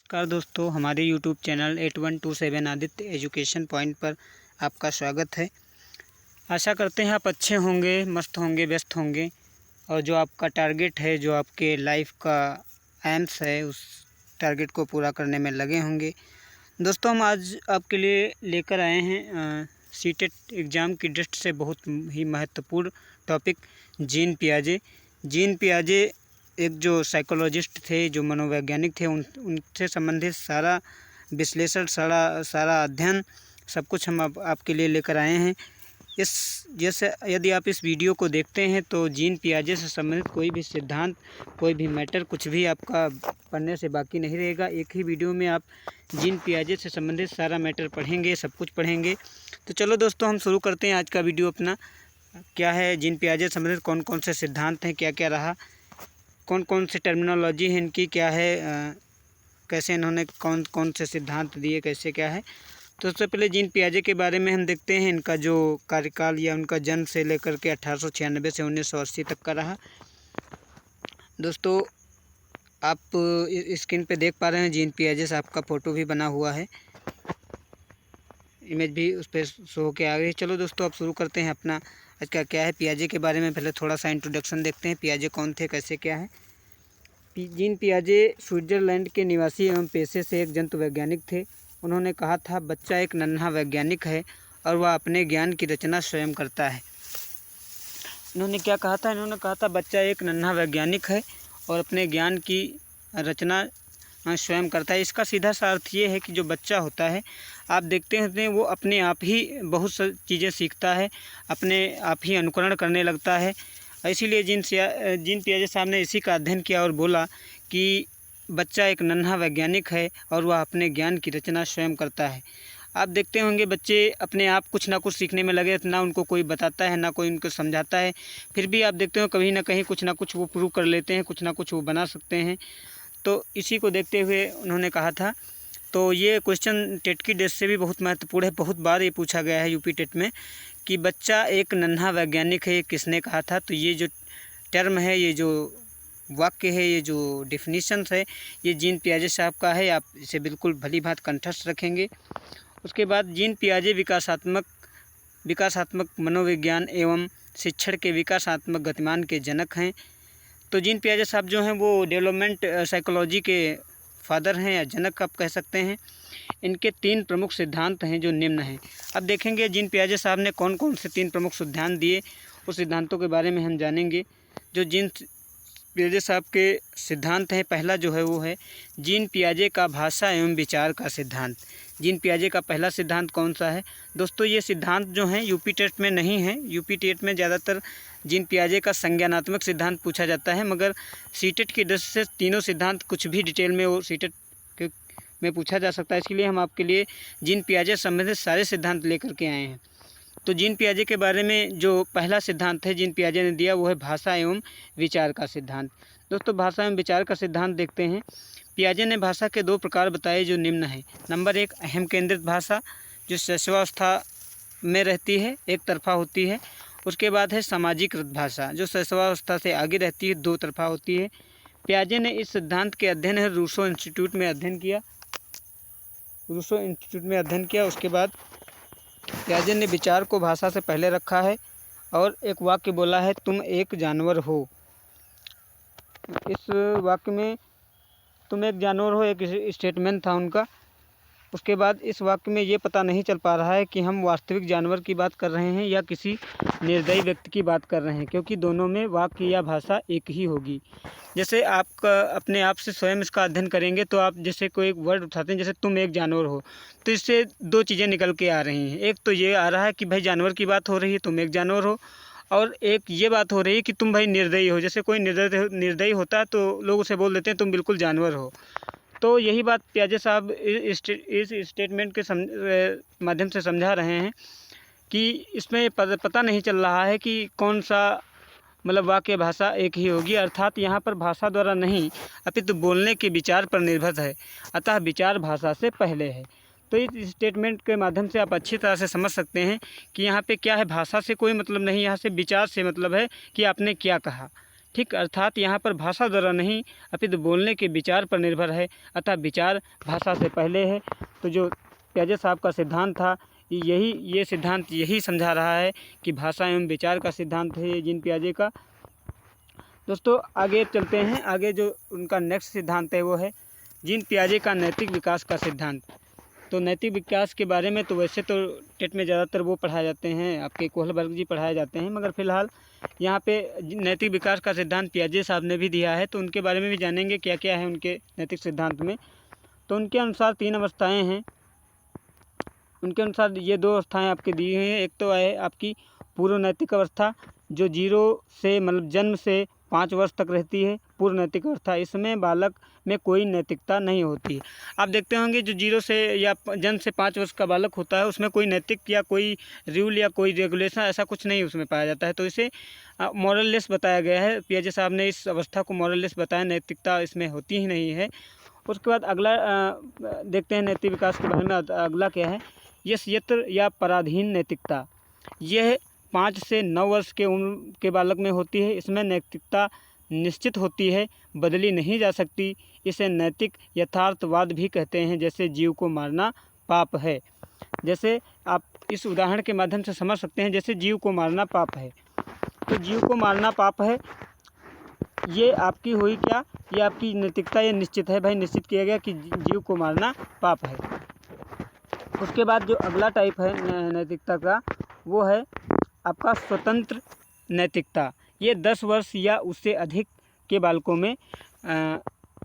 नमस्कार दोस्तों, हमारे YouTube channel 8127 Aditya education point पर आपका स्वागत है। आशा करते हैं आप अच्छे होंगे, मस्त होंगे, व्यस्त होंगे और जो आपका टारगेट है, जो आपके लाइफ का एम्स है, उस टारगेट को पूरा करने में लगे होंगे। दोस्तों, हम आज आपके लिए लेकर आए हैं सीटेट एग्ज़ाम की दृष्टि से बहुत ही महत्वपूर्ण टॉपिक जीन पियाजे। जीन पियाजे एक जो साइकोलॉजिस्ट थे, जो मनोवैज्ञानिक थे, उनसे संबंधित सारा विश्लेषण, सारा अध्ययन, सब कुछ हम आपके लिए लेकर आए हैं। इस जैसे यदि आप इस वीडियो को देखते हैं तो जीन पियाजे से संबंधित कोई भी सिद्धांत, कोई भी मैटर, कुछ भी आपका पढ़ने से बाकी नहीं रहेगा। एक ही वीडियो में आप जीन पियाजे से संबंधित सारा मैटर पढ़ेंगे, सब कुछ पढ़ेंगे। तो चलो दोस्तों, हम शुरू करते हैं आज का वीडियो अपना। क्या है जीन पियाजे से संबंधित, कौन कौन से सिद्धांत हैं, क्या क्या रहा, कौन कौन सी टर्मिनोलॉजी है इनकी, क्या है, कैसे इन्होंने कौन कौन से सिद्धांत दिए, कैसे क्या है। तो सबसे पहले जीन पियाजे के बारे में हम देखते हैं। इनका जो कार्यकाल या उनका जन्म से लेकर के 1896 से 1980 तक का रहा। दोस्तों, आप स्क्रीन पे देख पा रहे हैं जीन पियाजे से आपका फ़ोटो भी बना हुआ है, इमेज भी उस पर शो के आ गई। चलो दोस्तों, अब शुरू करते हैं अपना आज का क्या है पियाजे के बारे में। पहले थोड़ा सा इंट्रोडक्शन देखते हैं, पियाजे कौन थे, कैसे क्या है। जीन पियाजे स्विट्ज़रलैंड के निवासी एवं पेशे से एक जंतु वैज्ञानिक थे। उन्होंने कहा था, बच्चा एक नन्हा वैज्ञानिक है और वह अपने ज्ञान की रचना स्वयं करता है। इन्होंने क्या कहा था? इन्होंने कहा था बच्चा एक नन्हा वैज्ञानिक है और अपने ज्ञान की रचना स्वयं करता है। इसका सीधा सा अर्थ ये है कि जो बच्चा होता है, आप देखते हैं वो अपने आप ही बहुत सी चीज़ें सीखता है, अपने आप ही अनुकरण करने लगता है। इसीलिए जीन पियाजे साहब ने इसी का अध्ययन किया और बोला कि बच्चा एक नन्हा वैज्ञानिक है और वह अपने ज्ञान की रचना स्वयं करता है। आप देखते होंगे बच्चे अपने आप कुछ ना कुछ सीखने में लगे, ना उनको कोई बताता है, ना कोई उनको समझाता है, फिर भी आप देखते हो कहीं ना कहीं कुछ ना कुछ वो प्रूव कर लेते हैं, कुछ ना कुछ वो बना सकते हैं। तो इसी को देखते हुए उन्होंने कहा था। तो ये क्वेश्चन टेट की दृष्टि से भी बहुत महत्वपूर्ण है। बहुत बार ये पूछा गया है यूपी टेट में कि बच्चा एक नन्हा वैज्ञानिक है, ये किसने कहा था। तो ये जो टर्म है, ये जो वाक्य है, ये जो डिफिनीशंस है, ये जीन पियाजे साहब का है। आप इसे बिल्कुल भली भांति कंठस्थ रखेंगे। उसके बाद जीन पियाजे विकासात्मक मनोविज्ञान एवं शिक्षण के विकासात्मक गतिमान के जनक हैं। तो जीन पियाजे साहब जो हैं वो डेवलपमेंट साइकोलॉजी के फादर हैं या जनक आप कह सकते हैं। इनके 3 प्रमुख सिद्धांत हैं जो निम्न हैं। अब देखेंगे जीन पियाजे साहब ने कौन कौन से 3 प्रमुख सिद्धांत दिए, उस सिद्धांतों के बारे में हम जानेंगे। जो जीन पियाजे साहब के सिद्धांत हैं, पहला जो है वो है जीन पियाजे का भाषा एवं विचार का सिद्धांत। जीन पियाजे का पहला सिद्धांत कौन सा है? दोस्तों, ये सिद्धांत जो हैं यूपी टेट में नहीं है। यूपी टेट में ज़्यादातर जीन पियाजे का संज्ञानात्मक सिद्धांत पूछा जाता है, मगर सीटेट की दृष्टि से तीनों सिद्धांत कुछ भी डिटेल में वो सीटेट में पूछा जा सकता है। इसके लिए हम आपके लिए जीन पियाजे संबंधित सारे सिद्धांत लेकर के आए हैं। तो जीन पियाजे के बारे में जो पहला सिद्धांत है जीन पियाजे ने दिया, वो है भाषा एवं विचार का सिद्धांत। दोस्तों, भाषा एवं विचार का सिद्धांत देखते हैं। पियाजे ने भाषा के 2 प्रकार बताए जो निम्न हैं। नंबर 1, अहम केंद्रित भाषा, जो शैशवावस्था में रहती है, एक तरफा होती है। उसके बाद है सामाजिकृत भाषा, जो शैशवावस्था से आगे रहती है, 2 तरफा होती है। पियाजे ने इस सिद्धांत के अध्ययन है रूसो इंस्टीट्यूट में अध्ययन किया। उसके बाद पियाजे ने विचार को भाषा से पहले रखा है और एक वाक्य बोला है, तुम एक जानवर हो। इस वाक्य में तुम एक जानवर हो एक स्टेटमेंट था उनका। उसके बाद इस वाक्य में ये पता नहीं चल पा रहा है कि हम वास्तविक जानवर की बात कर रहे हैं या किसी निर्दयी व्यक्ति की बात कर रहे हैं, क्योंकि दोनों में वाक्य या भाषा एक ही होगी। जैसे आप अपने आप से स्वयं इसका अध्ययन करेंगे तो आप जैसे कोई एक वर्ड उठाते हैं, जैसे तुम एक जानवर हो, तो इससे 2 चीज़ें निकल के आ रही हैं। एक तो ये आ रहा है कि भाई जानवर की बात हो रही है, तुम एक जानवर हो, और एक ये बात हो रही है कि तुम भाई निर्दयी हो। जैसे कोई निर्दयी होता है तो लोग उसे बोल देते हैं तुम बिल्कुल जानवर हो। तो यही बात पियाजे साहब इस स्टेटमेंट के माध्यम से समझा रहे हैं कि इसमें पता नहीं चल रहा है कि कौन सा मतलब वाक्य भाषा एक ही होगी, अर्थात यहाँ पर भाषा द्वारा नहीं अपितु बोलने के विचार पर निर्भर है, अतः विचार भाषा से पहले है। तो इस स्टेटमेंट के माध्यम से आप अच्छी तरह से समझ सकते हैं कि यहाँ पे क्या है, भाषा से कोई मतलब नहीं, यहाँ से विचार से मतलब है कि आपने क्या कहा। ठीक, अर्थात यहाँ पर भाषा द्वारा नहीं अपितु बोलने के विचार पर निर्भर है, अतः विचार भाषा से पहले है। तो जो पियाजे साहब का सिद्धांत था ये सिद्धांत यही समझा रहा है कि भाषा एवं विचार का सिद्धांत है ये जीन पियाजे का। दोस्तों आगे चलते हैं, आगे जो उनका नेक्स्ट सिद्धांत है वो है जीन पियाजे का नैतिक विकास का सिद्धांत। तो नैतिक विकास के बारे में तो वैसे तो टेट में ज़्यादातर वो पढ़ाए जाते हैं, आपके कोहलबर्ग जी पढ़ाए जाते हैं, मगर फ़िलहाल यहाँ पे नैतिक विकास का सिद्धांत पियाजे साहब ने भी दिया है, तो उनके बारे में भी जानेंगे क्या क्या है उनके नैतिक सिद्धांत में। तो उनके अनुसार 3 अवस्थाएँ हैं। उनके अनुसार ये 2 अवस्थाएँ आपके दी हुई हैं। एक तो है आपकी पूर्व नैतिक अवस्था जो 0 से मतलब जन्म से 5 वर्ष तक रहती है, पूर्व नैतिक अवस्था। इसमें बालक में कोई नैतिकता नहीं होती है। आप देखते होंगे जो 0 से या जन्म से 5 वर्ष का बालक होता है उसमें कोई नैतिक या कोई रूल या कोई रेगुलेशन ऐसा कुछ नहीं उसमें पाया जाता है, तो इसे मॉरललेस बताया गया है। पियाजे साहब ने इस अवस्था को मॉरललेस बताया, नैतिकता इसमें होती ही नहीं है। उसके बाद अगला देखते हैं नैतिक विकास के बारे में। अगला क्या है, यस्यत्र या पराधीन नैतिकता। यह 5 से 9 वर्ष के उम्र के बालक में होती है। इसमें नैतिकता निश्चित होती है, बदली नहीं जा सकती। इसे नैतिक यथार्थवाद भी कहते हैं, जैसे जीव को मारना पाप है। जैसे आप इस उदाहरण के माध्यम से समझ सकते हैं, जैसे जीव को मारना पाप है, तो जीव को मारना पाप है, ये आपकी हुई क्या, ये आपकी नैतिकता ये निश्चित है भाई, निश्चित किया गया कि जीव को मारना पाप है। उसके बाद जो अगला टाइप है नैतिकता का वो है आपका स्वतंत्र नैतिकता। ये 10 वर्ष या उससे अधिक के बालकों में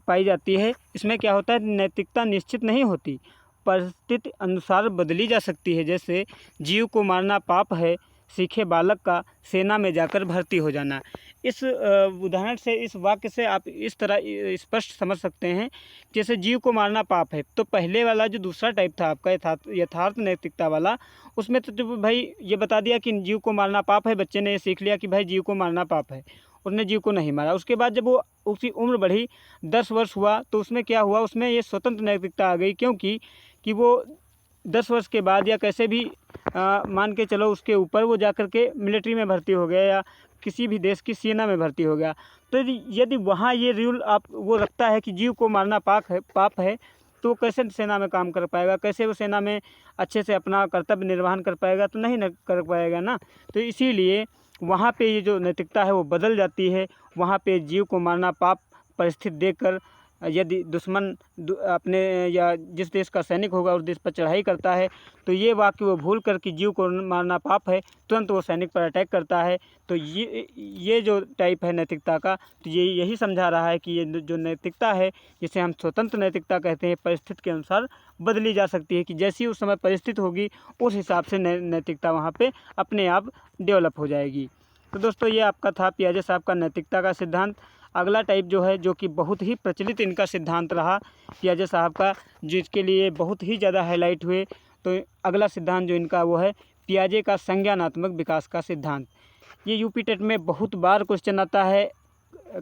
पाई जाती है। इसमें क्या होता है, नैतिकता निश्चित नहीं होती, परिस्थिति अनुसार बदली जा सकती है। जैसे जीव को मारना पाप है, सीखे बालक का सेना में जाकर भर्ती हो जाना। इस उदाहरण से, इस वाक्य से आप इस तरह स्पष्ट समझ सकते हैं, जैसे जीव को मारना पाप है, तो पहले वाला जो दूसरा टाइप था आपका यथार्थ नैतिकता वाला, उसमें तो भाई ये बता दिया कि जीव को मारना पाप है, बच्चे ने ये सीख लिया कि भाई जीव को मारना पाप है, उसने जीव को नहीं मारा। उसके बाद जब वो उसकी उम्र बढ़ी, 10 वर्ष हुआ, तो उसमें क्या हुआ, उसमें ये स्वतंत्र नैतिकता आ गई, क्योंकि कि वो 10 वर्ष के बाद या कैसे भी मान के चलो उसके ऊपर वो जाकर के मिलिट्री में भर्ती हो गया या किसी भी देश की सेना में भर्ती हो गया, तो यदि वहाँ ये रूल आप वो रखता है कि जीव को मारना पाप है, तो कैसे सेना में काम कर पाएगा, कैसे वो सेना में अच्छे से अपना कर्तव्य निर्वहन कर पाएगा, तो नहीं कर पाएगा ना। तो इसीलिए वहाँ पे ये जो नैतिकता है वो बदल जाती है। वहाँ पे जीव को मारना पाप परिस्थिति देखकर यदि दुश्मन अपने या जिस देश का सैनिक होगा उस देश पर चढ़ाई करता है, तो ये वाक्य वो भूल कर कि जीव को मारना पाप है, तुरंत वो सैनिक पर अटैक करता है। तो ये जो टाइप है नैतिकता का, तो यही समझा रहा है कि ये जो नैतिकता है, जिसे हम स्वतंत्र नैतिकता कहते हैं, परिस्थिति के अनुसार बदली जा सकती है, कि जैसी उस समय परिस्थिति होगी उस हिसाब से नैतिकता वहाँ पर अपने आप डेवलप हो जाएगी। तो दोस्तों ये आपका था पियाजे साहब का नैतिकता का सिद्धांत। अगला टाइप जो है, जो कि बहुत ही प्रचलित इनका सिद्धांत रहा पियाजे साहब का, जिसके लिए बहुत ही ज़्यादा हाईलाइट हुए, तो अगला सिद्धांत जो इनका वो है पियाजे का संज्ञानात्मक विकास का सिद्धांत। ये यूपी टेट में बहुत बार क्वेश्चन आता है,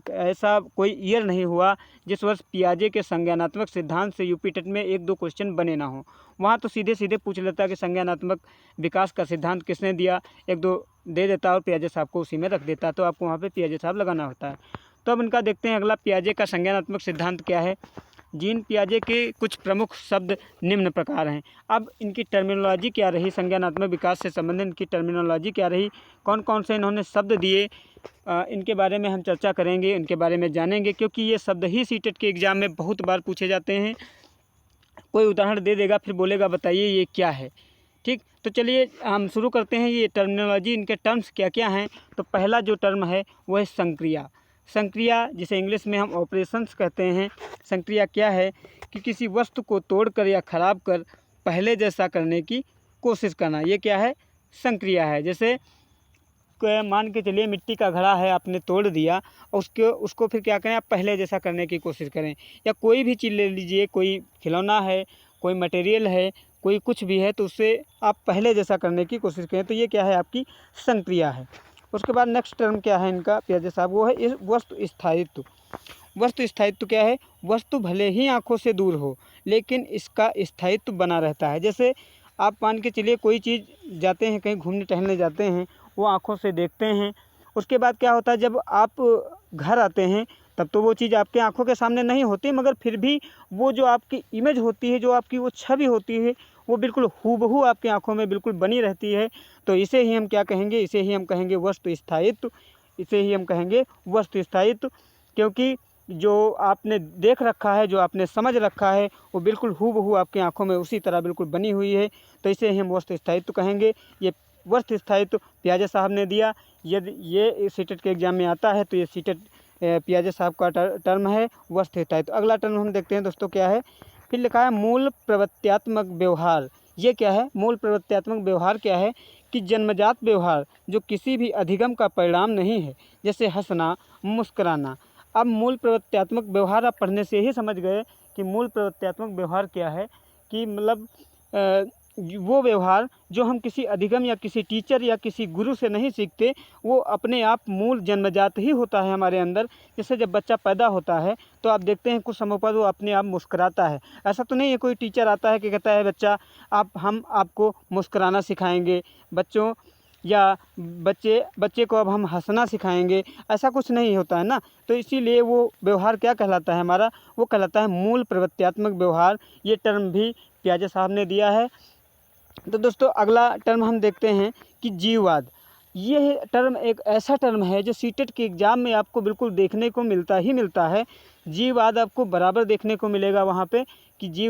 ऐसा कोई ईयर नहीं हुआ जिस वर्ष पियाजे के संज्ञानात्मक सिद्धांत से यूपी टेट में 1-2 क्वेश्चन बने ना हो। वहाँ तो सीधे सीधे पूछ लेता कि संज्ञानात्मक विकास का सिद्धांत किसने दिया, 1-2 दे देता और पियाजे साहब को उसी में रख देता, तो आपको वहाँ पे पियाजे साहब लगाना होता है। तो अब इनका देखते हैं अगला, पियाजे का संज्ञानात्मक सिद्धांत क्या है। जीन पियाजे के कुछ प्रमुख शब्द निम्न प्रकार हैं। अब इनकी टर्मिनोलॉजी क्या रही, संज्ञानात्मक विकास से संबंधित इनकी टर्मिनोलॉजी क्या रही, कौन कौन से इन्होंने शब्द दिए, इनके बारे में हम चर्चा करेंगे, इनके बारे में जानेंगे, क्योंकि ये शब्द ही सीटेट के एग्ज़ाम में बहुत बार पूछे जाते हैं। कोई उदाहरण दे देगा फिर बोलेगा बताइए ये क्या है। ठीक, तो चलिए हम शुरू करते हैं। ये टर्मिनोलॉजी, इनके टर्म्स क्या क्या हैं। तो पहला जो टर्म है वो है संक्रिया। संक्रिया जिसे इंग्लिश में हम ऑपरेशंस कहते हैं। संक्रिया क्या है कि किसी वस्तु को तोड़कर या ख़राब कर पहले जैसा करने की कोशिश करना, ये क्या है, संक्रिया है। जैसे मान के चलिए मिट्टी का घड़ा है, आपने तोड़ दिया, उसको फिर क्या करें, आप पहले जैसा करने की कोशिश करें। या कोई भी चीज़ ले लीजिए, कोई खिलौना है, कोई मटेरियल है, कोई कुछ भी है, तो उससे आप पहले जैसा करने की कोशिश करें, तो ये क्या है, आपकी संक्रिया है। उसके बाद नेक्स्ट टर्म क्या है इनका पियाजे साहब, वो है वस्तु स्थायित्व। वस्तु स्थायित्व क्या है, वस्तु भले ही आँखों से दूर हो लेकिन इसका स्थायित्व बना रहता है। जैसे आप मान के चलिए कोई चीज़ जाते हैं, कहीं घूमने टहलने जाते हैं, वो आँखों से देखते हैं, उसके बाद क्या होता है, जब आप घर आते हैं तब तो वो चीज़ आपके आँखों के सामने नहीं होती, मगर फिर भी वो जो आपकी इमेज होती है, जो आपकी वो छवि होती है, वो बिल्कुल हूबहू आपकी आँखों में बिल्कुल बनी रहती है। तो इसे ही हम क्या कहेंगे, इसे ही हम कहेंगे वस्तु स्थायित्व, इसे ही हम कहेंगे वस्तु स्थायित्व। क्योंकि जो आपने देख रखा है, जो आपने समझ रखा है, वो बिल्कुल हूबहू आपकी आँखों में उसी तरह बिल्कुल बनी हुई है, तो इसे ही हम वस्तु स्थायित्व कहेंगे। ये वस्तु स्थायित्व पियाजे साहब ने दिया। यदि ये सीटेट के एग्ज़ाम में आता है तो ये सीटेट पियाजे साहब का टर्म है वस्तु स्थायित्व। अगला टर्म हम देखते हैं दोस्तों क्या है। फिर लिखा है मूल प्रवृत्त्यात्मक व्यवहार। ये क्या है? मूल प्रवृत्त्यात्मक व्यवहार क्या है कि जन्मजात व्यवहार जो किसी भी अधिगम का परिणाम नहीं है, जैसे हंसना, मुस्कुराना। अब मूल प्रवृत्त्यात्मक व्यवहार आप पढ़ने से ही समझ गए कि मूल प्रवृत्त्यात्मक व्यवहार क्या है, कि मतलब वो व्यवहार जो हम किसी अधिगम या किसी टीचर या किसी गुरु से नहीं सीखते, वो अपने आप मूल जन्मजात ही होता है हमारे अंदर। जैसे जब बच्चा पैदा होता है तो आप देखते हैं कुछ समय पर वो अपने आप मुस्कुराता है। ऐसा तो नहीं है कोई टीचर आता है कि कहता है बच्चा हम आपको मुस्कुराना सिखाएंगे बच्चों, या बच्चे को अब हम हंसना सिखाएंगे, ऐसा कुछ नहीं होता है ना। तो इसीलिए वो व्यवहार क्या कहलाता है हमारा, वो कहलाता है मूल प्रवृत्त्यात्मक व्यवहार। ये टर्म भी पियाजे साहब ने दिया है। तो दोस्तों अगला टर्म हम देखते हैं कि जीववाद। ये टर्म एक ऐसा टर्म है जो सीटेट के एग्ज़ाम में आपको बिल्कुल देखने को मिलता ही मिलता है। जीववाद आपको बराबर देखने को मिलेगा वहाँ पे कि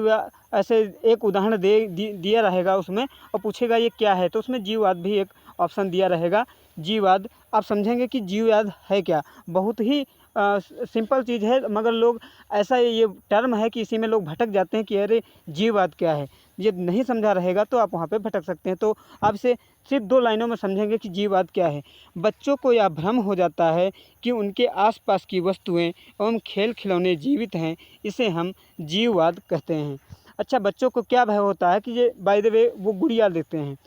ऐसे एक उदाहरण दिया रहेगा उसमें और पूछेगा ये क्या है, तो उसमें जीववाद भी एक ऑप्शन दिया रहेगा। जीववाद आप समझेंगे कि जीववाद है क्या। बहुत ही सिंपल चीज़ है, मगर लोग ऐसा ये टर्म है कि इसी में लोग भटक जाते हैं कि अरे जीववाद क्या है। ये नहीं समझा रहेगा तो आप वहाँ पे भटक सकते हैं। तो आप इसे सिर्फ 2 लाइनों में समझेंगे कि जीववाद क्या है। बच्चों को यह भ्रम हो जाता है कि उनके आसपास की वस्तुएं एवं खेल खिलौने जीवित हैं, इसे हम जीववाद कहते हैं। अच्छा, बच्चों को क्या भय होता है कि ये बाय द वे वो गुड़िया देते हैं।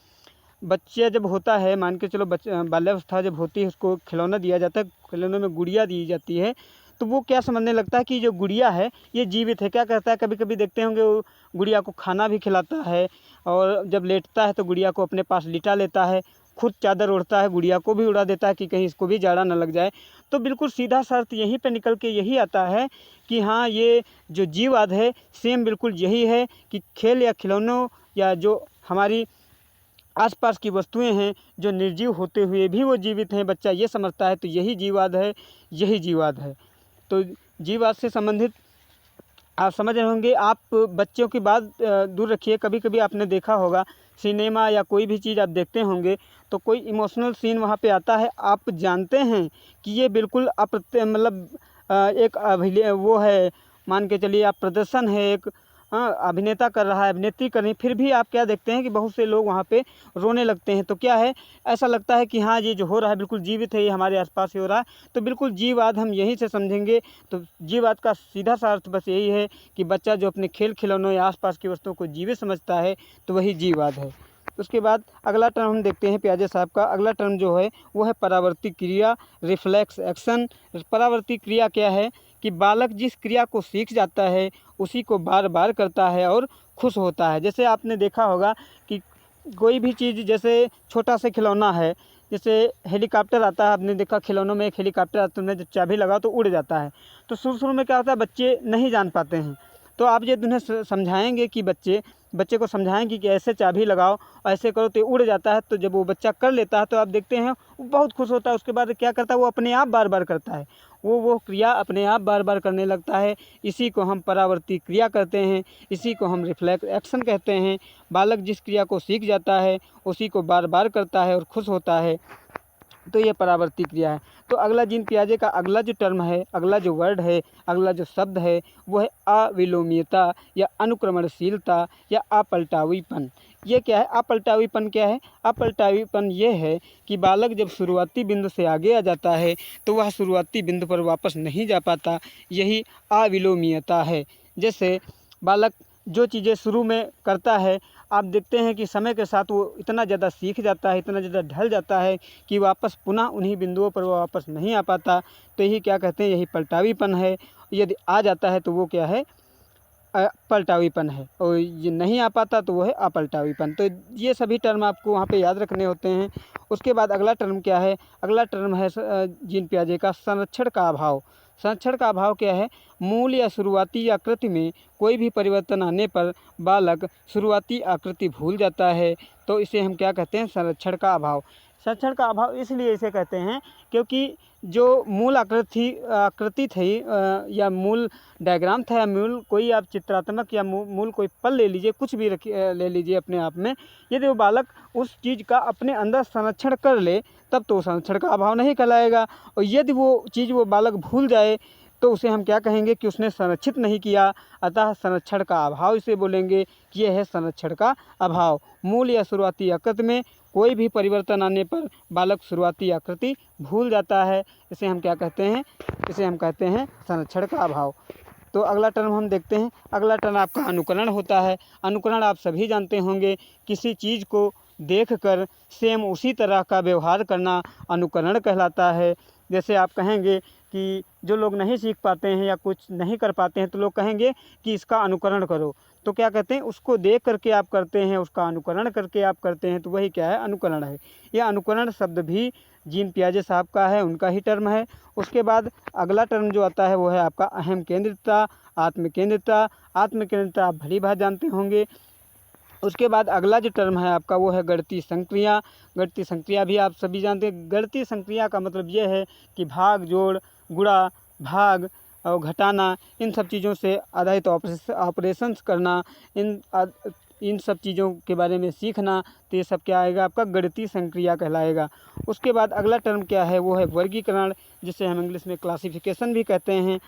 बच्चा जब होता है, मान के चलो बाल्यावस्था जब होती है, उसको खिलौना दिया जाता है, खिलौने में गुड़िया दी जाती है, तो वो क्या समझने लगता है कि जो गुड़िया है ये जीवित है। क्या करता है, कभी कभी देखते होंगे वो गुड़िया को खाना भी खिलाता है, और जब लेटता है तो गुड़िया को अपने पास लिटा लेता है, खुद चादर ओढ़ता है, गुड़िया को भी उड़ा देता है कि कहीं इसको भी जाड़ा न लग जाए। तो बिल्कुल सीधा सा अर्थ यहीं पे निकल के यही आता है कि हाँ, ये जो जीववाद है सेम बिल्कुल यही है कि खेल या खिलौनों या जो हमारी आसपास की वस्तुएं हैं जो निर्जीव होते हुए भी वो जीवित हैं, बच्चा ये समझता है, तो यही जीववाद है, यही जीववाद है। तो जीववाद से संबंधित आप समझ रहे होंगे। आप बच्चों की बात दूर रखिए, कभी कभी आपने देखा होगा सिनेमा या कोई भी चीज़ आप देखते होंगे तो कोई इमोशनल सीन वहाँ पे आता है, आप जानते हैं कि ये बिल्कुल मतलब एक वो है, मान के चलिए आप प्रदर्शन है एक, अभिनेता कर रहा है, अभिनेत्री कर रही है, फिर भी आप क्या देखते हैं कि बहुत से लोग वहाँ पे रोने लगते हैं। तो क्या है, ऐसा लगता है कि हाँ, ये जो हो रहा है बिल्कुल जीवित है, ये हमारे आसपास ही हो रहा है। तो बिल्कुल जीववाद हम यहीं से समझेंगे। तो जीववाद का सीधा सा अर्थ बस यही है कि बच्चा जो अपने खेल खिलौनों या आसपास की वस्तुओं को जीवित समझता है, तो वही जीववाद है। उसके बाद अगला टर्म हम देखते हैं पियाजे साहब का। अगला टर्म जो है वो है परावर्ती क्रिया, रिफ्लेक्स एक्शन। परावर्ती क्रिया क्या है कि बालक जिस क्रिया को सीख जाता है उसी को बार बार करता है और खुश होता है। जैसे आपने देखा होगा कि कोई भी चीज़, जैसे छोटा सा खिलौना है, जैसे हेलीकॉप्टर आता है, आपने देखा खिलौनों में एक हेलीकॉप्टर आता है, जब चाबी लगाओ तो उड़ जाता है। तो शुरू शुरू में क्या होता है, बच्चे नहीं जान पाते हैं। तो आप ये उन्हें समझाएंगे कि बच्चे को समझाएंगे कि ऐसे चाबी लगाओ, ऐसे करो तो उड़ जाता है। तो जब वो बच्चा कर लेता है तो आप देखते हैं वो बहुत खुश होता है। उसके बाद क्या करता है, वो अपने आप बार बार करता है, वो क्रिया अपने आप बार बार करने लगता है। इसी को हम परावर्ती क्रिया कहते हैं, इसी को हम रिफ्लेक्स एक्शन कहते हैं। बालक जिस क्रिया को सीख जाता है उसी को बार बार करता है और खुश होता है, तो ये परावर्ती क्रिया है। तो अगला जीन पियाजे का अगला जो टर्म है, अगला जो वर्ड है, अगला जो शब्द है वो है अविलोम्यता या अनुक्रमणशीलता या अपलटावीपन। ये क्या है, अपलटावीपन क्या है? अपलटावीपन ये है कि बालक जब शुरुआती बिंदु से आगे आ जाता है तो वह शुरुआती बिंदु पर वापस नहीं जा पाता, यही अविलोम्यता है। जैसे बालक जो चीज़ें शुरू में करता है, आप देखते हैं कि समय के साथ वो इतना ज़्यादा सीख जाता है, इतना ज़्यादा ढल जाता है कि वापस पुनः उन्हीं बिंदुओं पर वो वापस नहीं आ पाता। तो यही क्या कहते हैं, यही पलटावीपन है। यदि आ जाता है तो वो क्या है, पलटावीपन है, और ये नहीं आ पाता तो वो है अपलटावीपन। तो ये सभी टर्म आपको वहाँ पे याद रखने होते हैं। उसके बाद अगला टर्म क्या है, अगला टर्म है जीन पियाजे का संरक्षण का अभाव। संरक्षण का अभाव क्या है, मूल या शुरुआती आकृति में कोई भी परिवर्तन आने पर बालक शुरुआती आकृति भूल जाता है, तो इसे हम क्या कहते हैं, संरक्षण का अभाव। संरक्षण का अभाव इसलिए इसे कहते हैं क्योंकि जो मूल आकृति थी या मूल डायग्राम था या मूल कोई आप चित्रात्मक या मूल कोई पल ले लीजिए, कुछ भी ले लीजिए अपने आप में, यदि वो बालक उस चीज़ का अपने अंदर संरक्षण कर ले तब तो संरक्षण का अभाव नहीं कहलाएगा। और यदि वो चीज़ वो बालक भूल जाए तो उसे हम क्या कहेंगे कि उसने संरक्षित नहीं किया, अतः संरक्षण का अभाव इसे बोलेंगे कि यह है संरक्षण का अभाव। मूल या शुरुआती आकृति में कोई भी परिवर्तन आने पर बालक शुरुआती आकृति भूल जाता है, इसे हम क्या कहते हैं, इसे हम कहते हैं संरक्षण का अभाव। तो अगला टर्म हम देखते हैं, अगला टर्म आपका अनुकरण होता है। अनुकरण आप सभी जानते होंगे, किसी चीज़ को देखकर सेम उसी तरह का व्यवहार करना अनुकरण कहलाता है। जैसे आप कहेंगे कि जो लोग नहीं सीख पाते हैं या कुछ नहीं कर पाते हैं तो लोग कहेंगे कि इसका अनुकरण करो, तो क्या कहते हैं, उसको देख करके आप करते हैं, उसका अनुकरण करके आप करते हैं, तो वही क्या है, अनुकरण है। यह अनुकरण शब्द भी जीन पियाजे साहब का है, उनका ही टर्म है। उसके बाद अगला टर्म जो आता है वो है आपका अहम केंद्रितता, आत्मकेंद्रितता। आत्मकेंद्रितता आप भली भांति जानते होंगे। उसके बाद अगला जो टर्म है आपका वो है गणितीय संक्रिया। गणितीय संक्रिया भी आप सभी जानते हैं। गणितीय संक्रिया का मतलब ये है कि भाग, जोड़, गुणा, भाग और घटाना, इन सब चीज़ों से आधारित ऑपरेशंस करना, इन सब चीज़ों के बारे में सीखना, तो ये सब क्या आएगा, आपका गणितीय संक्रिया कहलाएगा। उसके बाद अगला टर्म क्या है वो है वर्गीकरण, जिसे हम इंग्लिश में क्लासिफिकेशन भी कहते हैं।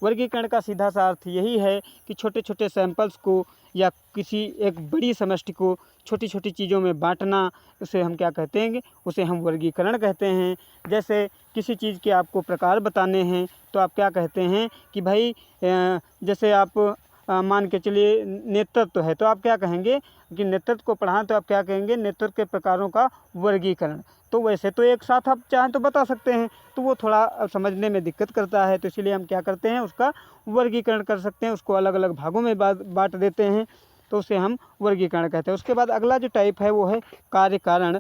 वर्गीकरण का सीधा सा अर्थ यही है कि छोटे छोटे सैंपल्स को या किसी एक बड़ी समष्टि को छोटी छोटी चीज़ों में बांटना, उसे हम क्या कहते हैं, उसे हम वर्गीकरण कहते हैं। जैसे किसी चीज़ के आपको प्रकार बताने हैं तो आप क्या कहते हैं कि भाई जैसे आप मान के चलिए नेतृत्व है, तो आप क्या कहेंगे कि नेतृत्व को पढ़ाएं तो आप क्या कहेंगे, नेतृत्व के प्रकारों का वर्गीकरण। तो वैसे तो एक साथ आप चाहें तो बता सकते हैं, तो वो थोड़ा समझने में दिक्कत करता है, तो इसीलिए हम क्या करते हैं, उसका वर्गीकरण कर सकते हैं, उसको अलग अलग भागों में बांट देते हैं, तो उसे हम वर्गीकरण कहते हैं। उसके बाद अगला जो टाइप है वो है कार्यकारण।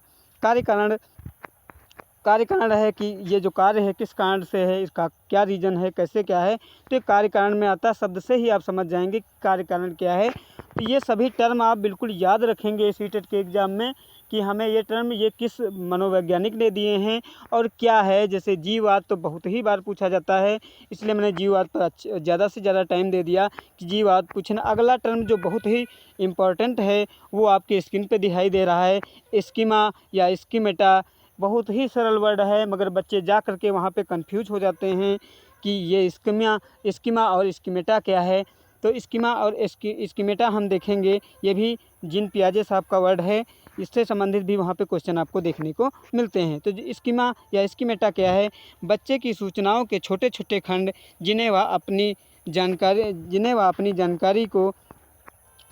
कार्यकारण है कि ये जो कार्य है किस कारण से है, इसका क्या रीज़न है, कैसे क्या है, तो ये कार्यकारण में आता है। शब्द से ही आप समझ जाएंगे कि कार्यकारण क्या है। तो ये सभी टर्म आप बिल्कुल याद रखेंगे सीटेट के एग्ज़ाम में कि हमें ये टर्म ये किस मनोवैज्ञानिक ने दिए हैं और क्या है। जैसे जीववाद तो बहुत ही बार पूछा जाता है, इसलिए मैंने जीववाद पर ज़्यादा से ज़्यादा टाइम दे दिया कि जीववाद पूछना। अगला टर्म जो बहुत ही इम्पोर्टेंट है वो आपके स्क्रीन पे दिखाई दे रहा है, स्कीमा या स्कीमेटा। बहुत ही सरल वर्ड है, मगर बच्चे जा कर के वहाँ पे कंफ्यूज हो जाते हैं कि ये स्कीमा और स्कीमेटा क्या है। तो स्कीमा और स्कीमेटा हम देखेंगे, ये भी जीन पियाजे साहब का वर्ड है, इससे संबंधित भी वहाँ पे क्वेश्चन आपको देखने को मिलते हैं। तो स्कीमा या स्कीमेटा क्या है, बच्चे की सूचनाओं के छोटे छोटे खंड जिन्हें वह अपनी जानकारी को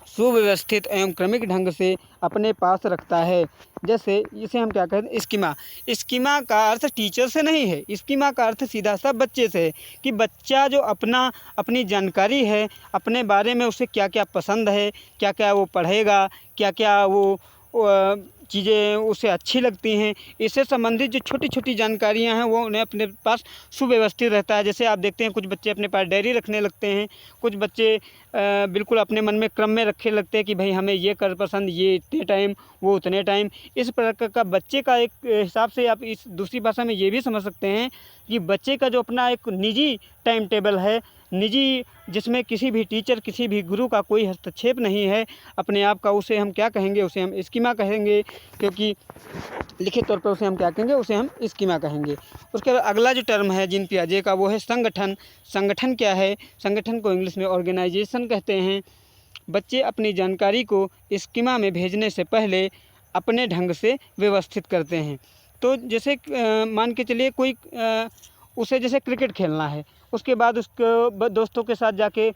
सुव्यवस्थित एवं क्रमिक ढंग से अपने पास रखता है। जैसे इसे हम क्या कहते हैं, स्कीमा का अर्थ टीचर से नहीं है, स्कीमा का अर्थ सीधा सा बच्चे से है कि बच्चा जो अपनी जानकारी है, अपने बारे में उसे क्या क्या पसंद है, क्या क्या वो पढ़ेगा, क्या क्या वो चीज़ें उसे अच्छी लगती हैं, इससे संबंधित जो छोटी छोटी जानकारियां हैं वो उन्हें अपने पास सुव्यवस्थित रहता है। जैसे आप देखते हैं कुछ बच्चे अपने पास डायरी रखने लगते हैं, कुछ बच्चे बिल्कुल अपने मन में क्रम में रखे लगते हैं कि भाई हमें ये कर पसंद, ये इतने टाइम, वो उतने टाइम। इस प्रकार का बच्चे का एक हिसाब से आप इस दूसरी भाषा में ये भी समझ सकते हैं कि बच्चे का जो अपना एक निजी टाइम टेबल है, निजी, जिसमें किसी भी टीचर, किसी भी गुरु का कोई हस्तक्षेप नहीं है, अपने आप का, उसे हम क्या कहेंगे, उसे हम स्कीमा कहेंगे। क्योंकि लिखित तौर पर उसे हम क्या कहेंगे, उसे हम स्कीमा कहेंगे। उसके बाद अगला जो टर्म है जीन पियाजे का वो है संगठन। संगठन क्या है, संगठन को इंग्लिश में ऑर्गेनाइजेशन कहते हैं। बच्चे अपनी जानकारी को स्कीमा में भेजने से पहले अपने ढंग से व्यवस्थित करते हैं। तो जैसे मान के चलिए कोई उसे जैसे क्रिकेट खेलना है, उसके बाद उसको दोस्तों के साथ जाके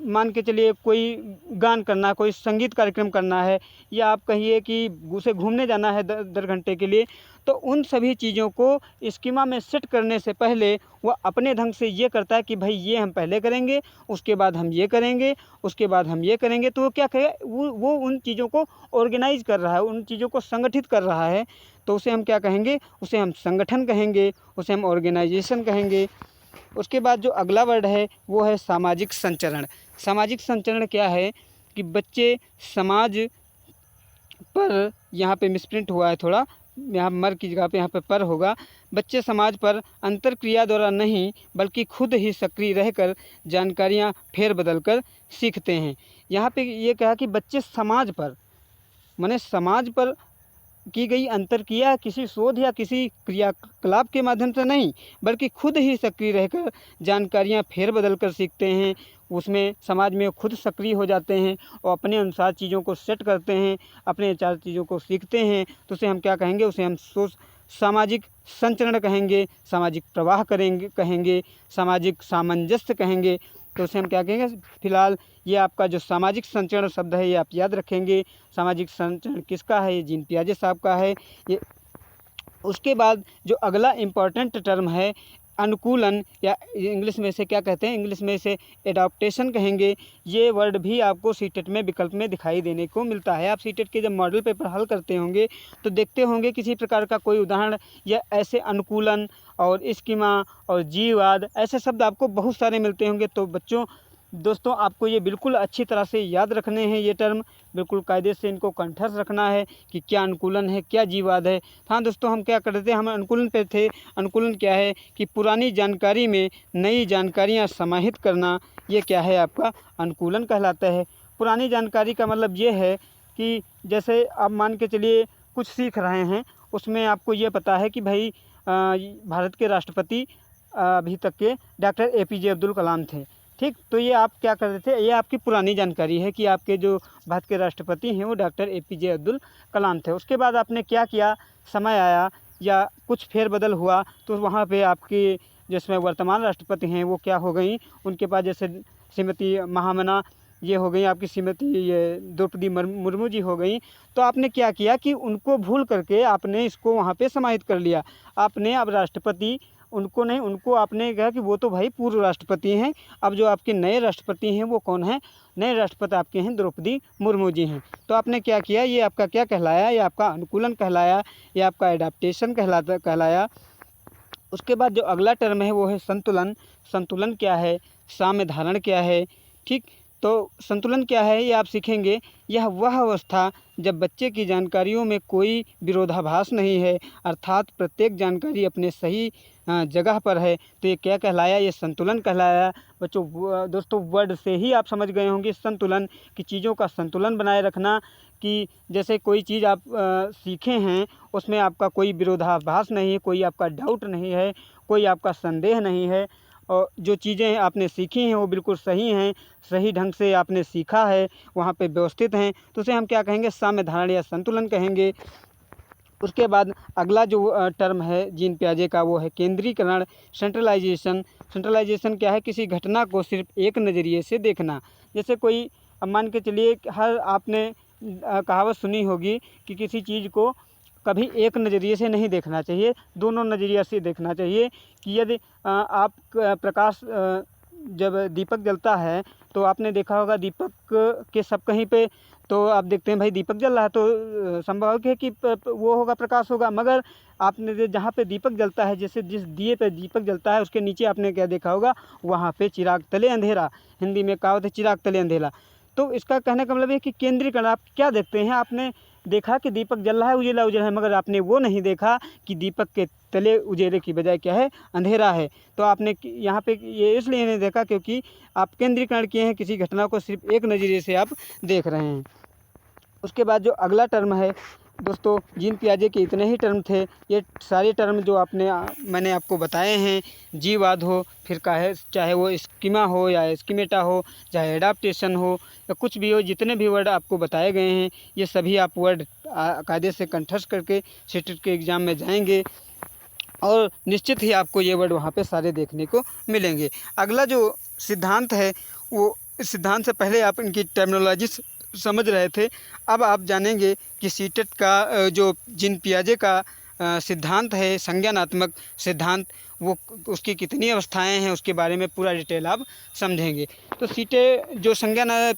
मान के चलिए कोई गान करना, कोई संगीत कार्यक्रम करना है, या आप कहिए कि उसे घूमने जाना है 10 घंटे के लिए, तो उन सभी चीज़ों को स्कीमा में सेट करने से पहले वह अपने ढंग से ये करता है कि भाई ये हम पहले करेंगे, उसके बाद हम ये करेंगे, उसके बाद हम ये करेंगे। तो वो क्या करेगा, वो उन चीज़ों को ऑर्गेनाइज कर रहा है, उन चीज़ों को संगठित कर रहा है। तो उसे हम क्या कहेंगे, उसे हम संगठन कहेंगे, उसे हम ऑर्गेनाइजेशन कहेंगे। उसके बाद जो अगला वर्ड है वो है सामाजिक संचरण। सामाजिक संचरण क्या है कि बच्चे समाज पर, यहाँ पे मिसप्रिंट हुआ है थोड़ा, यहाँ मर की जगह पे यहाँ पे पर होगा। बच्चे समाज पर अंतरक्रिया द्वारा नहीं बल्कि खुद ही सक्रिय रहकर जानकारियाँ फेर बदल कर सीखते हैं। यहाँ पे ये कहा कि बच्चे समाज पर, माने समाज पर की गई अंतरक्रिया किसी शोध या किसी क्रियाकलाप के माध्यम से नहीं बल्कि खुद ही सक्रिय रहकर जानकारियाँ फेर बदल कर सीखते हैं। उसमें समाज में खुद सक्रिय हो जाते हैं और अपने अनुसार चीज़ों को सेट करते हैं, अपने अनुसार चीज़ों को सीखते हैं। तो उसे हम क्या कहेंगे, उसे हम सामाजिक संचरण कहेंगे, सामाजिक प्रवाह कहेंगे, सामाजिक सामंजस्य कहेंगे। तो उसे हम क्या कहेंगे, फिलहाल ये आपका जो सामाजिक संचरण शब्द है ये आप याद रखेंगे। सामाजिक संचरण किसका है, ये जीन पियाजे साहब का है ये। उसके बाद जो अगला इम्पॉर्टेंट टर्म है अनुकूलन, या इंग्लिश में से क्या कहते हैं, इंग्लिश में से एडाप्टेशन कहेंगे। ये वर्ड भी आपको सीटेट में विकल्प में दिखाई देने को मिलता है। आप सीटेट के जब मॉडल पेपर हल करते होंगे तो देखते होंगे किसी प्रकार का कोई उदाहरण या ऐसे अनुकूलन और स्कीमा और जीववाद ऐसे शब्द आपको बहुत सारे मिलते होंगे। तो दोस्तों आपको ये बिल्कुल अच्छी तरह से याद रखने हैं, ये टर्म बिल्कुल कायदे से इनको कंठस्थ रखना है कि क्या अनुकूलन है, क्या जीववाद है। हाँ दोस्तों, हम क्या करते थे, हम अनुकूलन पे थे। अनुकूलन क्या है कि पुरानी जानकारी में नई जानकारियाँ समाहित करना, ये क्या है आपका अनुकूलन कहलाता है। पुरानी जानकारी का मतलब ये है कि जैसे आप मान के चलिए कुछ सीख रहे हैं, उसमें आपको ये पता है कि भाई भारत के राष्ट्रपति अभी तक के डॉक्टर APJ अब्दुल कलाम थे, ठीक। तो ये आप क्या करते थे, ये आपकी पुरानी जानकारी है कि आपके जो भारत के राष्ट्रपति हैं वो डॉक्टर APJ अब्दुल कलाम थे। उसके बाद आपने क्या किया, समय आया या कुछ फेरबदल हुआ तो वहाँ पे आपकी जिसमें वर्तमान राष्ट्रपति हैं वो क्या हो गई, उनके पास जैसे श्रीमती महामना ये हो गई, आपकी श्रीमती ये द्रौपदी मुर्मू जी हो गई। तो आपने क्या किया कि उनको भूल करके आपने इसको वहाँ पे समाहित कर लिया। आपने अब राष्ट्रपति उनको नहीं, उनको आपने कहा कि वो तो भाई पूर्व राष्ट्रपति हैं, अब जो आपके नए राष्ट्रपति हैं वो कौन हैं, नए राष्ट्रपति आपके हैं द्रौपदी मुर्मू जी हैं। तो आपने क्या किया, ये आपका क्या कहलाया, ये आपका अनुकूलन कहलाया, ये आपका एडाप्टेशन कहलाया। उसके बाद जो अगला टर्म है वो है संतुलन। संतुलन क्या है, साम्य धारण क्या है, ठीक। तो संतुलन क्या है ये आप सीखेंगे। यह वह अवस्था जब बच्चे की जानकारियों में कोई विरोधाभास नहीं है, अर्थात प्रत्येक जानकारी अपने सही जगह पर है। तो ये क्या कहलाया, ये संतुलन कहलाया। बच्चों दोस्तों वर्ड से ही आप समझ गए होंगे संतुलन की, चीज़ों का संतुलन बनाए रखना कि जैसे कोई चीज़ आप सीखे हैं उसमें आपका कोई विरोधाभास नहीं है, कोई आपका डाउट नहीं है, कोई आपका संदेह नहीं है, और जो चीज़ें आपने सीखी हैं वो बिल्कुल सही हैं, सही ढंग से आपने सीखा है, वहाँ पे व्यवस्थित हैं। तो उसे हम क्या कहेंगे, साम्य धारण या संतुलन कहेंगे। उसके बाद अगला जो टर्म है जीन पियाजे का वो है केंद्रीकरण, सेंट्रलाइजेशन। सेंट्रलाइजेशन क्या है, किसी घटना को सिर्फ एक नज़रिए से देखना। जैसे कोई अब मान के चलिए हर आपने कहावत सुनी होगी कि किसी चीज़ को कभी एक नज़रिए से नहीं देखना चाहिए, दोनों नज़रिया से देखना चाहिए। कि यदि आप प्रकाश जब दीपक जलता है तो आपने देखा होगा दीपक के सब कहीं पे तो आप देखते हैं भाई दीपक जल रहा है तो संभव है कि वो होगा, प्रकाश होगा। मगर आपने जहाँ पे दीपक जलता है, जैसे जिस दिए पे दीपक जलता है उसके नीचे आपने क्या देखा होगा, वहाँ पे चिराग तले अंधेरा, हिंदी में कहावत है चिराग तले अंधेरा। तो इसका कहने का मतलब है कि केंद्रीकरण। आप क्या देखते हैं, आपने देखा कि दीपक जल रहा है, उजेला उजला है, मगर आपने वो नहीं देखा कि दीपक के तले उजेले की बजाय क्या है, अंधेरा है। तो आपने यहाँ पे ये इसलिए नहीं देखा क्योंकि आप केंद्रीकरण किए हैं, किसी घटना को सिर्फ एक नज़रिए से आप देख रहे हैं। उसके बाद जो अगला टर्म है दोस्तों, जीन पियाजे के इतने ही टर्म थे। ये सारे टर्म जो मैंने आपको बताए हैं, जीववाद हो, फिर चाहे वो स्कीमा हो या स्कीमेटा हो, चाहे एडाप्टेशन हो या कुछ भी हो, जितने भी वर्ड आपको बताए गए हैं ये सभी आप वर्ड कायदे से कंठस्थ करके सीटेट के एग्ज़ाम में जाएंगे और निश्चित ही आपको ये वर्ड वहाँ पे सारे देखने को मिलेंगे। अगला जो सिद्धांत है वो इस सिद्धांत से पहले आप इनकी टर्मिनोलॉजी समझ रहे थे। अब आप जानेंगे कि सीटेट का जो जीन पियाजे का सिद्धांत है, संज्ञानात्मक सिद्धांत, वो उसकी कितनी अवस्थाएं हैं उसके बारे में पूरा डिटेल आप समझेंगे। तो जो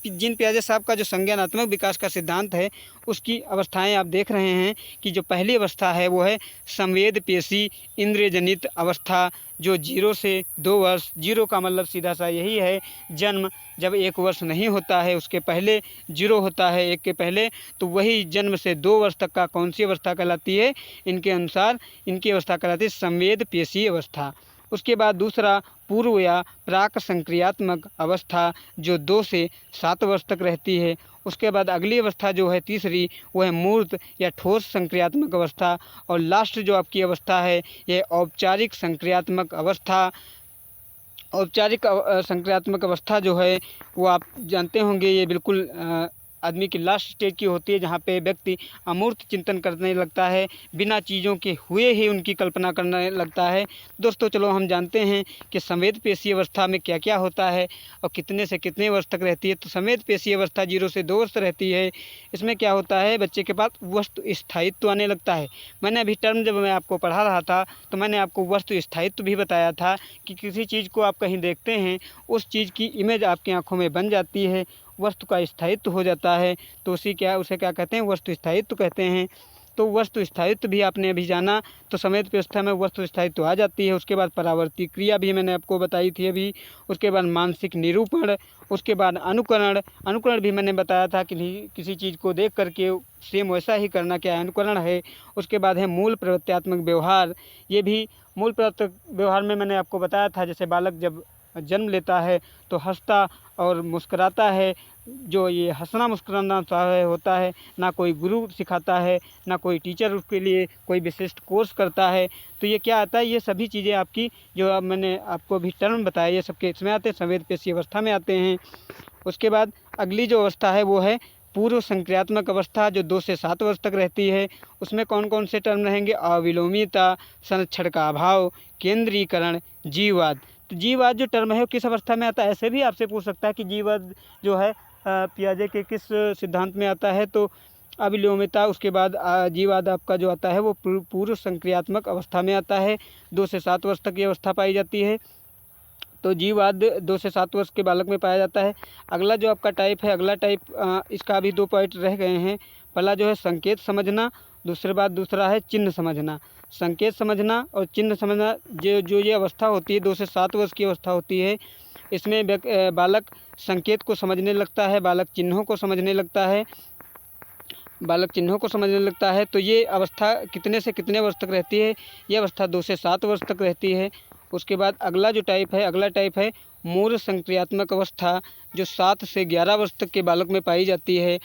जीन पियाजे साहब का जो संज्ञानात्मक विकास का सिद्धांत है, उसकी अवस्थाएं आप देख रहे हैं कि जो पहली अवस्था है वो है संवेद पेशी इंद्रिय जनित अवस्था, जो 0 से 2 वर्ष, 0 का मतलब सीधा सा यही है जन्म, जब 1 वर्ष नहीं होता है उसके पहले 0 होता है 1 के पहले, तो वही जन्म से 2 वर्ष तक का कौन सी अवस्था कहलाती है, इनके अनुसार इनकी अवस्था कहलाती है संवेद पेशी अवस्था। उसके बाद दूसरा पूर्व या प्राक संक्रियात्मक अवस्था, जो 2 से 7 वर्ष तक रहती है। उसके बाद अगली अवस्था जो है तीसरी, वो है मूर्त या ठोस संक्रियात्मक अवस्था। और लास्ट जो आपकी अवस्था है ये औपचारिक संक्रियात्मक अवस्था। औपचारिक संक्रियात्मक अवस्था जो है वो आप जानते होंगे, ये बिल्कुल आदमी की लास्ट स्टेज की होती है, जहाँ पे व्यक्ति अमूर्त चिंतन करने लगता है, बिना चीज़ों के हुए ही उनकी कल्पना करने लगता है। दोस्तों चलो हम जानते हैं कि संवेद पेशी अवस्था में क्या क्या होता है और कितने से कितने वर्ष तक रहती है। तो संवेद पेशी अवस्था 0 से 2 वर्ष रहती है। इसमें क्या होता है, बच्चे के पास वस्तु स्थायित्व आने लगता है। मैंने अभी टर्म जब मैं आपको पढ़ा रहा था तो मैंने आपको वस्तु स्थायित्व भी बताया था कि किसी चीज़ को आप कहीं देखते हैं, उस चीज़ की इमेज आपकी आँखों में बन जाती है, वस्तु का स्थायित्व हो जाता है, तो उसे क्या कहते हैं, वस्तु स्थायित्व कहते हैं। तो वस्तु स्थायित्व भी आपने अभी जाना, तो संवेद पेशी में वस्तु स्थायित्व आ जाती है। उसके बाद परावर्ती क्रिया भी मैंने आपको बताई थी अभी। उसके बाद मानसिक निरूपण, उसके बाद अनुकरण भी मैंने बताया था कि किसी चीज़ को देख करके सेम वैसा ही करना क्या अनुकरण है। उसके बाद है मूल प्रवृत्त्यात्मक व्यवहार। ये भी मूल प्रवृत्ति व्यवहार में मैंने आपको बताया था, जैसे बालक जब जन्म लेता है तो हंसता और मुस्कुराता है। जो ये हंसना मुस्कुराना होता है, ना कोई गुरु सिखाता है, ना कोई टीचर उसके लिए कोई विशिष्ट कोर्स करता है। तो ये क्या आता है, ये सभी चीज़ें आपकी जो अब मैंने आपको अभी टर्म बताया, ये सबके इसमें आते हैं, संवेद पेशी अवस्था में आते हैं। उसके बाद अगली जो अवस्था है वो है पूर्व संक्रियात्मक अवस्था, जो 2 से 7 वर्ष तक रहती है। उसमें कौन कौन से टर्म रहेंगे, अविलोमिता, संरक्षण का अभाव, केंद्रीकरण, जीववाद। तो जीववाद जो टर्म है वो किस अवस्था में आता है, ऐसे भी आपसे पूछ सकता है कि जीववाद जो है पियाजे के किस सिद्धांत में आता है। तो अविलोमिता, उसके बाद जीववाद आपका जो आता है वो पूर्व संक्रियात्मक अवस्था में आता है। 2 से 7 वर्ष तक ये अवस्था पाई जाती है। तो जीववाद 2 से 7 वर्ष के बालक में पाया जाता है। अगला जो आपका टाइप है, अगला टाइप इसका भी 2 पॉइंट रह गए हैं। पहला जो है संकेत समझना, दूसरा है चिन्ह समझना। संकेत समझना और चिन्ह समझना, जो ये अवस्था होती है 2 से 7 वर्ष की अवस्था होती है, इसमें बालक संकेत को समझने लगता है, बालक चिन्हों को समझने लगता है। तो ये अवस्था कितने से कितने वर्ष तक रहती है, ये अवस्था 2 से 7 वर्ष तक रहती है। उसके बाद अगला टाइप है मूल संक्रियात्मक अवस्था, जो 7 से 11 वर्ष तक के बालक में पाई जाती है।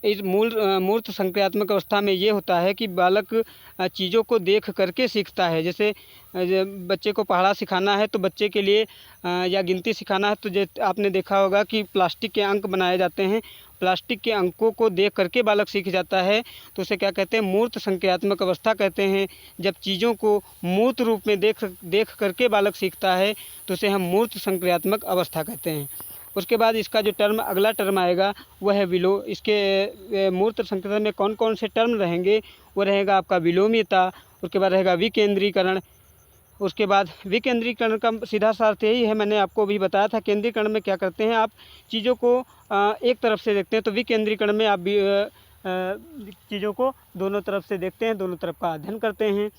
इस मूर्त संक्रियात्मक अवस्था में ये होता है कि बालक चीज़ों को देख करके सीखता है। जैसे बच्चे को पढ़ा सिखाना है तो बच्चे के लिए या गिनती सिखाना है, तो आपने देखा होगा कि प्लास्टिक के अंक बनाए जाते हैं। प्लास्टिक के अंकों को देख करके बालक सीख जाता है, तो उसे क्या कहते हैं, मूर्त संक्रियात्मक अवस्था कहते हैं। जब चीज़ों को मूर्त रूप में देख करके बालक सीखता है तो उसे हम मूर्त संक्रियात्मक अवस्था कहते हैं। उसके बाद इसका जो अगला टर्म आएगा वह है इसके मूर्त संक्रियात्मक में कौन कौन से टर्म रहेंगे, वो रहेगा आपका विलोमिता, उसके बाद रहेगा विकेंद्रीकरण। उसके बाद विकेंद्रीकरण का सीधा सा अर्थ यही है, मैंने आपको भी बताया था। केंद्रीकरण में क्या करते हैं, आप चीज़ों को एक तरफ से देखते हैं, तो विकेंद्रीकरण में आप चीज़ों को दोनों तरफ से देखते हैं, दोनों तरफ का अध्ययन करते हैं।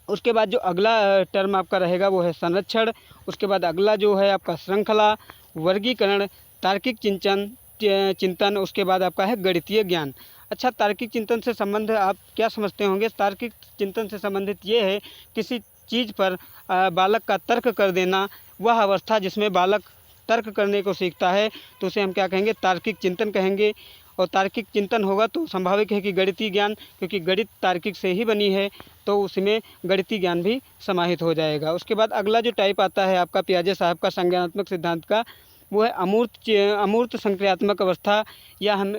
उसके बाद जो अगला टर्म आपका रहेगा वो है संरक्षण। उसके बाद अगला जो है आपका श्रृंखला, वर्गीकरण, तार्किक चिंतन। उसके बाद आपका है गणितीय ज्ञान। अच्छा, तार्किक चिंतन से संबंध आप क्या समझते होंगे। तार्किक चिंतन से संबंधित ये है किसी चीज़ पर बालक का तर्क कर देना, वह अवस्था जिसमें बालक तर्क करने को सीखता है, तो उसे हम क्या कहेंगे, तार्किक चिंतन कहेंगे। और तार्किक चिंतन होगा तो स्वाभाविक है कि गणितीय ज्ञान, क्योंकि गणित तार्किक से ही बनी है, तो उसमें गणितीय ज्ञान भी समाहित हो जाएगा। उसके बाद अगला जो टाइप आता है आपका पियाजे साहब का संज्ञानात्मक सिद्धांत का, वो है अमूर्त संक्रियात्मक अवस्था, या हम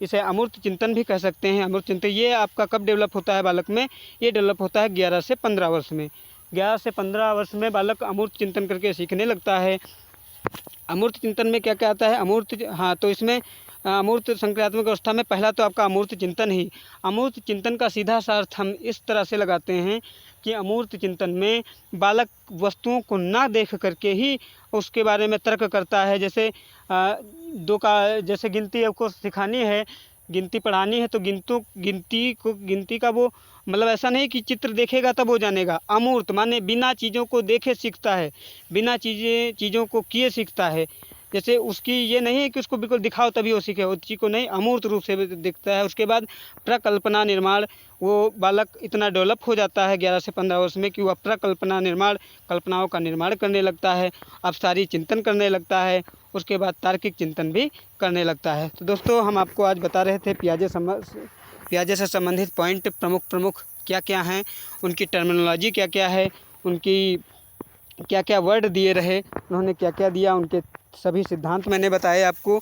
इसे अमूर्त चिंतन भी कह सकते हैं। अमूर्त चिंतन ये आपका कब डेवलप होता है बालक में, ये डेवलप होता है 11 से 15 वर्ष में। 11 से 15 वर्ष में बालक अमूर्त चिंतन करके सीखने लगता है। अमूर्त चिंतन में क्या क्या आता है? अमूर्त, हाँ, तो इसमें अमूर्त संक्रियात्मक अवस्था में पहला तो आपका अमूर्त चिंतन ही। अमूर्त चिंतन का सीधा सा अर्थ हम इस तरह से लगाते हैं कि अमूर्त चिंतन में बालक वस्तुओं को ना देख करके ही उसके बारे में तर्क करता है। जैसे दो का, जैसे गिनती आपको सिखानी है, गिनती पढ़ानी है, तो गिनती का वो मतलब ऐसा नहीं कि चित्र देखेगा तब वो जानेगा। अमूर्त माने बिना चीज़ों को देखे सीखता है, बिना चीज़ों को किए सीखता है। जैसे उसकी ये नहीं है कि उसको बिल्कुल दिखाओ तभी वो सीखे, उस चीज़ को नहीं, अमूर्त रूप से दिखता है। उसके बाद प्रकल्पना निर्माण, वो बालक इतना डेवलप हो जाता है 11 से 15 वर्ष में कि वह प्रकल्पना निर्माण, कल्पनाओं का निर्माण करने लगता है, अवसारी चिंतन करने लगता है। उसके बाद तार्किक चिंतन भी करने लगता है। तो दोस्तों, हम आपको आज बता रहे थे पियाजे से संबंधित पॉइंट प्रमुख क्या क्या हैं, उनकी टर्मिनोलॉजी क्या क्या है, उनकी क्या क्या वर्ड दिए रहे, उन्होंने क्या क्या दिया, उनके सभी सिद्धांत मैंने बताए आपको।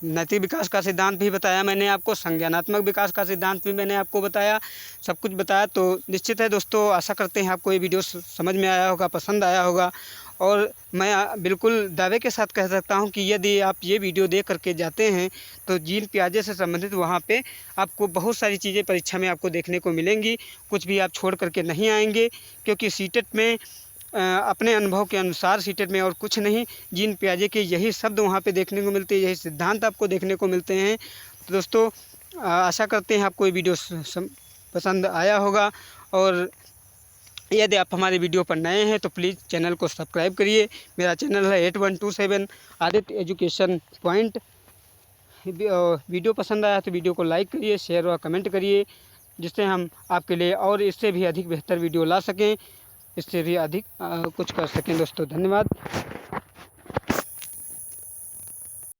नैतिक विकास का सिद्धांत भी बताया मैंने आपको, संज्ञानात्मक विकास का सिद्धांत भी मैंने आपको बताया, सब कुछ बताया। तो निश्चित है दोस्तों, आशा करते हैं आपको ये वीडियो समझ में आया होगा, पसंद आया होगा। और मैं बिल्कुल दावे के साथ कह सकता हूँ कि यदि आप ये वीडियो देख करके जाते हैं तो जीन पियाजे से संबंधित वहाँ पे आपको बहुत सारी चीज़ें परीक्षा में आपको देखने को मिलेंगी। कुछ भी आप छोड़ करके नहीं आएंगे, क्योंकि सीटेट में अपने अनुभव के अनुसार सीटेट में और कुछ नहीं, जीन पियाजे के यही शब्द वहाँ पे देखने को मिलते हैं, यही सिद्धांत आपको देखने को मिलते हैं। तो दोस्तों, आशा करते हैं आपको ये वीडियो पसंद आया होगा। और यदि आप हमारे वीडियो पर नए हैं तो प्लीज़ चैनल को सब्सक्राइब करिए। मेरा चैनल है 8127 आदित्य एजुकेशन पॉइंट। वीडियो पसंद आया तो वीडियो को लाइक करिए, शेयर और कमेंट करिए, जिससे हम आपके लिए और इससे भी अधिक बेहतर वीडियो ला सकें, इससे भी अधिक कुछ कर सकें। दोस्तों, धन्यवाद।